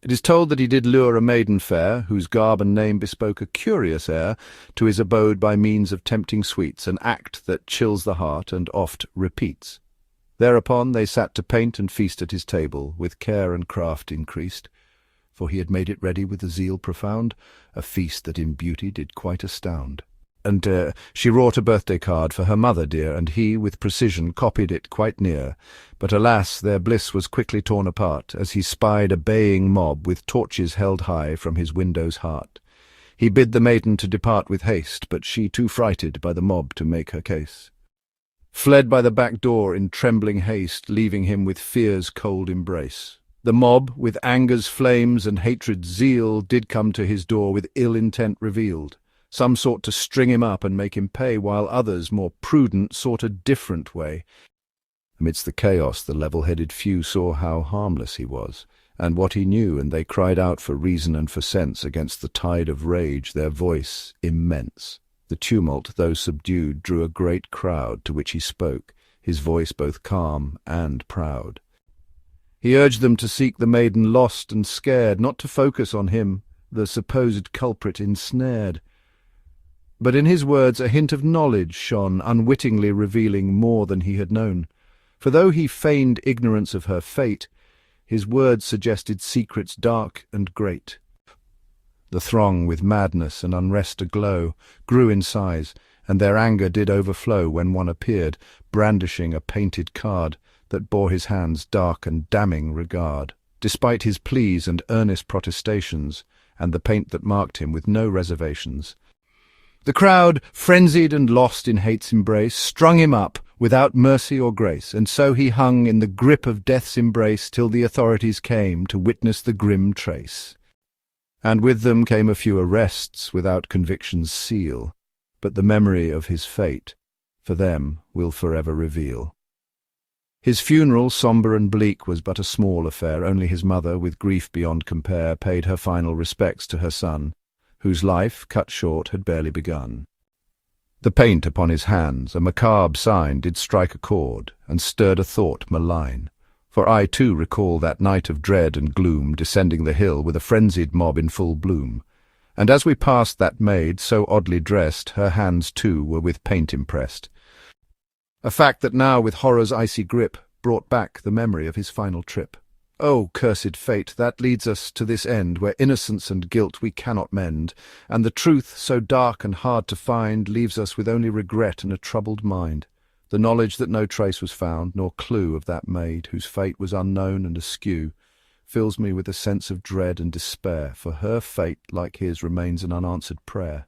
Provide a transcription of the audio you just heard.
It is told that he did lure a maiden fair, whose garb and name bespoke a curious air, to his abode by means of tempting sweets, an act that chills the heart and oft repeats. Thereupon they sat to paint and feast at his table, with care and craft increased, for he had made it ready with a zeal profound, a feast that in beauty did quite astound. And she wrought a birthday card for her mother dear, and he, with precision, copied it quite near. But alas, their bliss was quickly torn apart, as he spied a baying mob with torches held high from his window's heart. He bid the maiden to depart with haste, but she, too frighted by the mob to make her case, fled by the back door in trembling haste, leaving him with fear's cold embrace. The mob, with anger's flames and hatred's zeal, did come to his door with ill intent revealed. Some sought to string him up and make him pay, while others, more prudent, sought a different way. Amidst the chaos the level-headed few saw how harmless he was, and what he knew, and they cried out for reason and for sense against the tide of rage, their voice immense. The tumult, though subdued, drew a great crowd, to which he spoke, his voice both calm and proud. He urged them to seek the maiden lost and scared, not to focus on him, the supposed culprit ensnared. But in his words a hint of knowledge shone, unwittingly revealing more than he had known. For though he feigned ignorance of her fate, his words suggested secrets dark and great. The throng, with madness and unrest aglow, grew in size, and their anger did overflow when one appeared, brandishing a painted card that bore his hand's dark and damning regard. Despite his pleas and earnest protestations, and the paint that marked him with no reservations, the crowd, frenzied and lost in hate's embrace, strung him up without mercy or grace, and so he hung in the grip of death's embrace till the authorities came to witness the grim trace. And with them came a few arrests without conviction's seal, but the memory of his fate for them will forever reveal. His funeral, sombre and bleak, was but a small affair. Only his mother, with grief beyond compare, paid her final respects to her son, whose life, cut short, had barely begun. The paint upon his hands, a macabre sign, did strike a chord, and stirred a thought malign. For I too recall that night of dread and gloom, descending the hill with a frenzied mob in full bloom. And as we passed that maid, so oddly dressed, her hands too were with paint impressed, a fact that now, with horror's icy grip, brought back the memory of his final trip. Oh, cursed fate, that leads us to this end, where innocence and guilt we cannot mend, and the truth, so dark and hard to find, leaves us with only regret and a troubled mind. The knowledge that no trace was found, nor clue of that maid, whose fate was unknown and askew, fills me with a sense of dread and despair, for her fate, like his, remains an unanswered prayer.